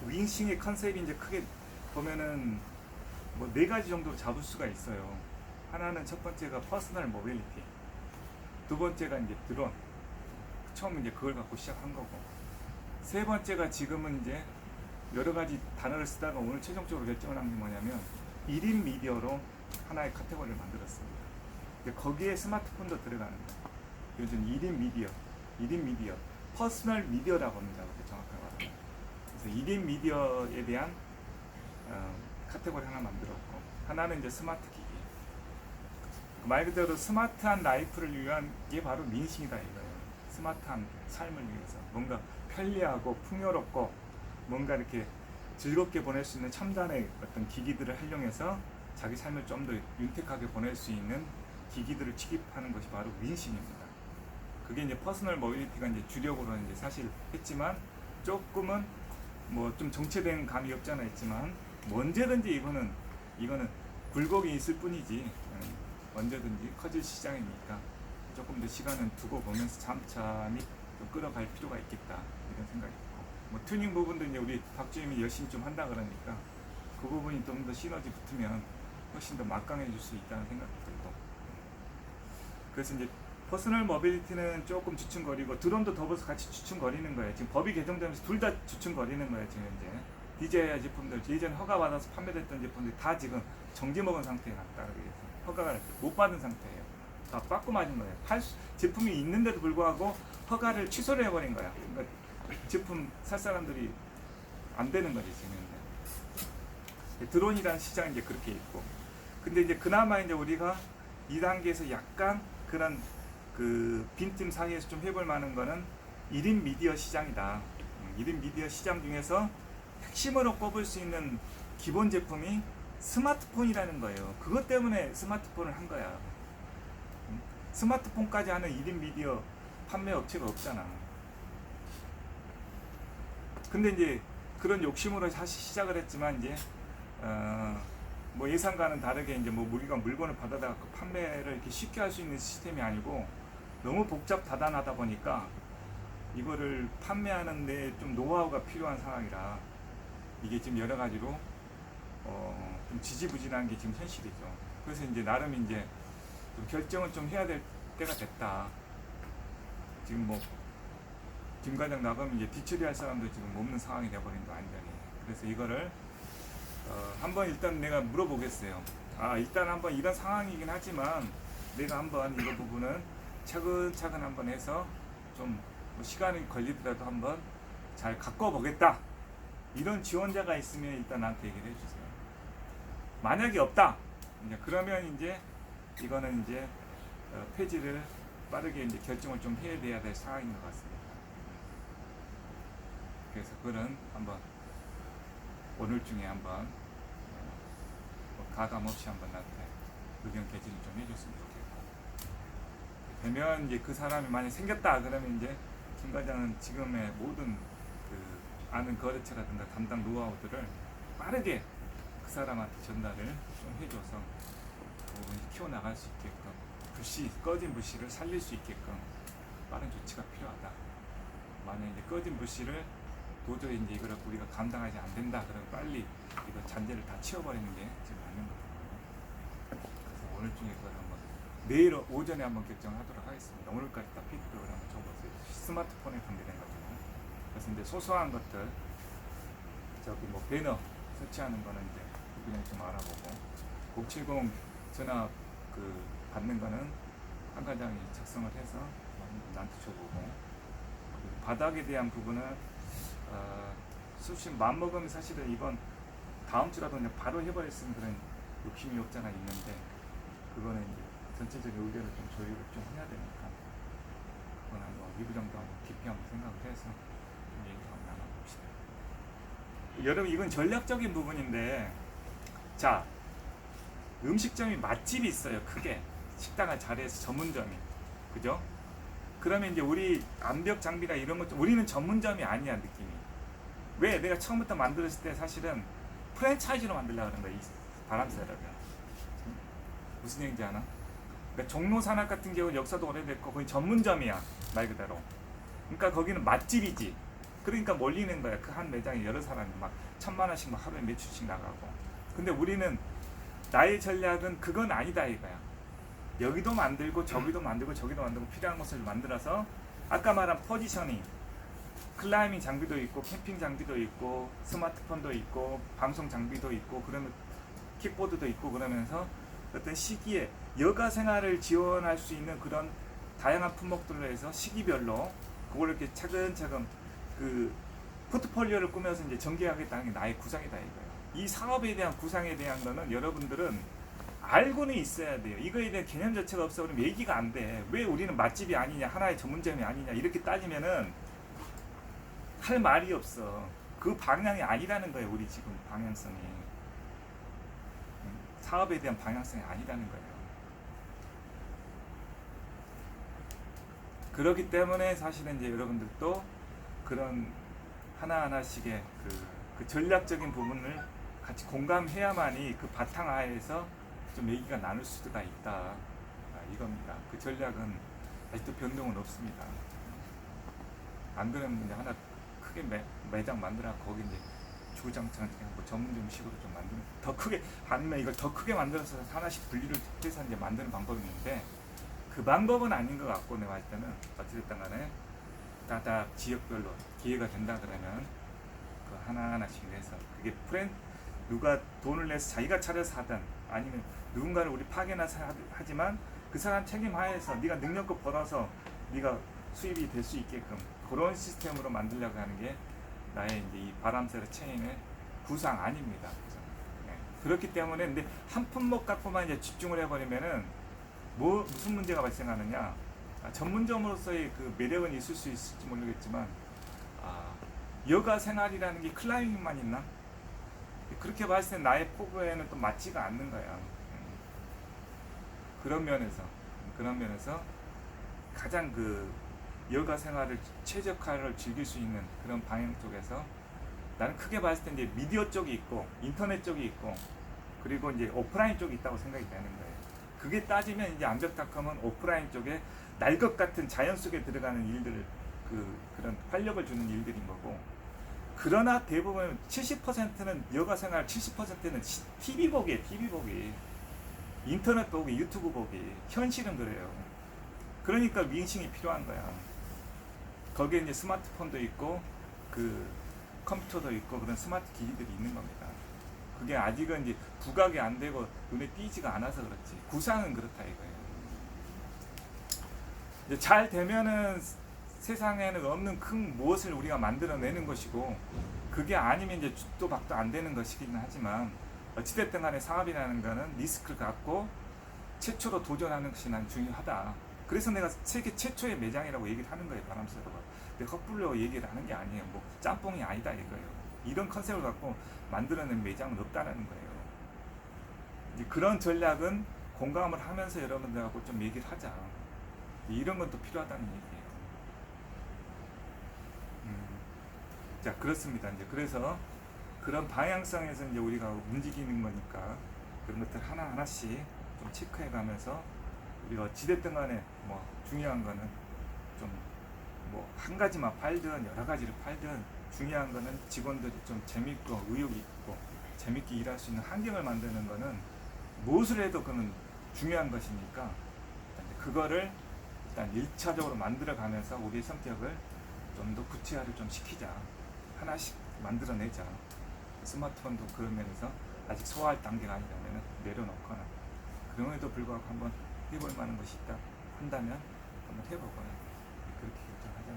윙싱의 컨셉이 이제 크게 보면은 뭐 네 가지 정도로 잡을 수가 있어요. 하나는 첫 번째가 퍼스널 모빌리티, 두 번째가 이제 드론, 처음 이제 그걸 갖고 시작한 거고, 세 번째가 지금은 이제 여러 가지 단어를 쓰다가 오늘 최종적으로 결정을 한 게 뭐냐면 1인 미디어로 하나의 카테고리를 만들었습니다. 거기에 스마트폰도 들어가는 거예요. 요즘 1인 미디어, 퍼스널 미디어라고 합니다. 정확하게 말하면. 그래서 1인 미디어에 대한 카테고리 하나 만들었고, 하나는 이제 스마트 기기. 말 그대로 스마트한 라이프를 위한 게 바로 민심이다 이거예요. 스마트한 삶을 위해서 뭔가 편리하고 풍요롭고 뭔가 이렇게 즐겁게 보낼 수 있는 첨단의 어떤 기기들을 활용해서 자기 삶을 좀 더 윤택하게 보낼 수 있는 기기들을 취급하는 것이 바로 민심입니다. 그게 이제 퍼스널 모빌리티가 이제 주력으로 이제 사실 했지만 조금은 뭐 좀 정체된 감이 없지 않아 있지만 뭐 언제든지 이거는 굴곡이 있을 뿐이지 언제든지 커질 시장이니까 조금 더 시간은 두고 보면서 잠잠히 좀 끌어갈 필요가 있겠다 이런 생각이 있고, 뭐 튜닝 부분도 이제 우리 박주임이 열심히 좀 한다 그러니까 그 부분이 좀 더 시너지 붙으면 훨씬 더 막강해질 수 있다는 생각이 들고, 그래서 이제 퍼스널 모빌리티는 조금 주춤거리고 드론도 더불어서 같이 주춤거리는 거예요. 지금 법이 개정되면서 둘 다 주춤거리는 거예요. 지금 이제 DJI 제품들 예전에 허가받아서 판매됐던 제품들이 다 지금 정지 먹은 상태에 따르게 해서 허가를 못 받은 상태예요. 다 빠꾸 맞은 거예요. 제품이 있는데도 불구하고 허가를 취소를 해버린 거야. 그러니까 제품 살 사람들이 안 되는 거지 지금. 드론이라는 시장이 이제 그렇게 있고, 근데 이제 그나마 이제 우리가 2단계에서 약간 그런 그 빈틈 사이에서 좀 해볼 만한 거는 1인 미디어 시장이다. 1인 미디어 시장 중에서 핵심으로 꼽을 수 있는 기본 제품이 스마트폰이라는 거예요. 그것 때문에 스마트폰을 한 거야. 스마트폰까지 하는 1인 미디어 판매 업체가 없잖아. 근데 이제 그런 욕심으로 사실 시작을 했지만 이제 뭐 예상과는 다르게 이제 뭐 우리가 물건을 받아다 판매를 이렇게 쉽게 할 수 있는 시스템이 아니고 너무 복잡 다단하다 보니까 이거를 판매하는데 좀 노하우가 필요한 상황이라 이게 지금 여러 가지로 좀 지지부진한 게 지금 현실이죠. 그래서 이제 나름 이제 좀 결정을 좀 해야 될 때가 됐다. 지금 뭐 김 과장 나가면 이제 뒤처리할 사람도 지금 없는 상황이 돼버린 거 완전히. 그래서 이거를 한번 일단 내가 물어보겠어요. 일단 한번 이런 상황이긴 하지만 내가 한번 이거 부분은 차근차근 한번 해서 좀 뭐 시간이 걸리더라도 한번 잘 갖고 보겠다. 이런 지원자가 있으면 일단 나한테 얘기를 해주세요. 만약에 없다. 이제 그러면 이제 이거는 이제 폐지를 빠르게 이제 결정을 좀 해야 될 상황인 것 같습니다. 그래서 그는 한번 오늘 중에 한번 가감 없이 한번 나한테 의견 개진을 좀 해줬으면 좋겠고, 되면 이제 그 사람이 만약 생겼다 그러면 이제 김 과장은 지금의 모든 그 아는 거래처라든가 담당 노하우들을 빠르게 그 사람한테 전달을 좀 해줘서 키워나갈 수 있게끔 꺼진 불씨를 살릴 수 있게끔 빠른 조치가 필요하다. 만약 이제 꺼진 불씨를 도저히 이제 이걸 우리가 감당하지 안 된다 그러면 빨리 이거 잔재를 다 치워버리는 게 지금 맞는 거거든요. 그래서 오늘 중에 그걸 한번 내일 오전에 한번 결정하도록 하겠습니다. 오늘까지 다 피드백을 한번 줘보세요. 스마트폰에 관계된 거죠. 그래서 이제 소소한 것들 저기 뭐 배너 설치하는 거는 이제 그냥 좀 알아보고 070 전화 그 받는 거는 한 과장이 작성을 해서 나한테 줘보고, 바닥에 대한 부분은 수십 맘먹으면 사실은 이번 다음 주라도 그냥 바로 해버렸으면 그런 욕심이 없잖아 있는데, 그거는 이제 전체적인 의견을 좀 조율을 좀 해야 되니까 그건 한번 리뷰 정도 한번 깊이 한번 생각을 해서 좀 얘기 한번 나눠봅시다. 여러분 이건 전략적인 부분인데, 자 음식점이 맛집이 있어요. 크게 식당을 잘해서 전문점이, 그죠? 그러면 이제 우리 암벽 장비나 이런 것 우리는 전문점이 아니야 느낌이. 왜? 내가 처음부터 만들었을 때 사실은 프랜차이즈로 만들려고 하는 거야. 이 바람새라면 무슨 얘기인지 아나? 그러니까 종로 산악 같은 경우는 역사도 오래됐고 거기 전문점이야 말 그대로. 그러니까 거기는 맛집이지. 그러니까 몰리는 거야. 그 한 매장에 여러 사람이 막 1,000만 원씩 막 하루에 매출씩 나가고. 근데 우리는 나의 전략은 그건 아니다 이거야. 여기도 만들고 저기도 만들고 저기도 만들고 필요한 것을 만들어서 아까 말한 포지셔닝, 클라이밍 장비도 있고 캠핑 장비도 있고 스마트폰도 있고 방송 장비도 있고 그러면 킥보드도 있고 그러면서 어떤 시기에 여가 생활을 지원할 수 있는 그런 다양한 품목들로 해서 시기별로 그걸 이렇게 차근차근 그 포트폴리오를 꾸며서 이제 전개하겠다는 게 나의 구상이다 이거예요. 이 사업에 대한 구상에 대한 거는 여러분들은 알고는 있어야 돼요. 이거에 대한 개념 자체가 없어 그러면 얘기가 안 돼. 왜 우리는 맛집이 아니냐, 하나의 전문점이 아니냐 이렇게 따지면은 할 말이 없어. 그 방향이 아니라는 거예요. 우리 지금 방향성이 사업에 대한 방향성이 아니라는 거예요. 그렇기 때문에 사실은 이제 여러분들도 그런 하나하나씩의 그 전략적인 부분을 같이 공감해야만이 그 바탕하에서 좀 얘기가 나눌 수가 있다. 이겁니다. 그 전략은 아직도 변동은 없습니다. 안 그러면 이제 하나 크게 매장 만들어 거기 이제 주구장창 뭐 전문점식으로 좀 만들면 더 크게 아니면 이걸 더 크게 만들어서 하나씩 분리를 해서 이제 만드는 방법이 있는데 그 방법은 아닌 것 같고 내가 할 때는 어찌됐든 간에 다 지역별로 기회가 된다 그러면 그 하나하나씩 내서 그게 누가 돈을 내서 자기가 차려서 하든 아니면 누군가를 우리 파견해서 하지만 그 사람 책임 하에서 네가 능력껏 벌어서 네가 수입이 될 수 있게끔 그런 시스템으로 만들려고 하는 게 나의 이제 이 바람새로 체인의 구상 아닙니다. 네. 그렇기 때문에 근데 한 품목 갖고만 이제 집중을 해버리면은 무슨 문제가 발생하느냐? 전문점으로서의 그 매력은 있을 수 있을지 모르겠지만 여가 생활이라는 게 클라이밍만 있나? 그렇게 봤을 때 나의 포부에는 또 맞지가 않는 거야. 그런 면에서 가장 그 여가 생활을 최적화를 즐길 수 있는 그런 방향 쪽에서 나는 크게 봤을 때 이제 미디어 쪽이 있고 인터넷 쪽이 있고 그리고 이제 오프라인 쪽이 있다고 생각이 되는 거예요. 그게 따지면 이제 암벽닷컴은 오프라인 쪽에 날 것 같은 자연 속에 들어가는 일들을 그런 활력을 주는 일들인 거고 그러나 대부분 70%는 여가 생활 70%는 TV 보기에 TV 보기 인터넷 보기 유튜브 보기 현실은 그래요. 그러니까 윙싱이 필요한 거야. 거기에 이제 스마트폰도 있고 그 컴퓨터도 있고 그런 스마트 기기들이 있는 겁니다. 그게 아직은 이제 부각이 안 되고 눈에 띄지가 않아서 그렇지 구상은 그렇다 이거예요. 이제 잘 되면은 세상에는 없는 큰 무엇을 우리가 만들어내는 것이고 그게 아니면 이제 줍도 박도 안 되는 것이긴 하지만 어찌됐든 간에 사업이라는 거는 리스크를 갖고 최초로 도전하는 것이 난 중요하다. 그래서 내가 세계 최초의 매장이라고 얘기를 하는 거예요. 바람새로가. 근데 헛불려 얘기를 하는 게 아니에요. 뭐 짬뽕이 아니다 이거예요. 이런 컨셉을 갖고 만들어낸 매장은 없다는 거예요. 이제 그런 전략은 공감을 하면서 여러분들하고 좀 얘기를 하자. 이런 건 또 필요하다는 얘기예요. 자 그렇습니다. 이제 그래서 그런 방향성에서 이제 우리가 움직이는 거니까 그런 것들 하나하나씩 좀 체크해가면서 우리가 어찌됐든 간에 뭐 중요한 거는 좀 뭐 한 가지만 팔든 여러 가지를 팔든 중요한 거는 직원들이 좀 재밌고 의욕이 있고 재밌게 일할 수 있는 환경을 만드는 거는 무엇을 해도 그는 중요한 것이니까 그거를 일단 1차적으로 만들어 가면서 우리의 성격을 좀 더 구체화를 좀 시키자. 하나씩 만들어내자. 스마트폰도 그런 면에서 아직 소화할 단계가 아니라면 내려놓거나 그럼에도 불구하고 한번 해볼 만한 것이 있다 한다면 한번 해보거나 그렇게 결정하자.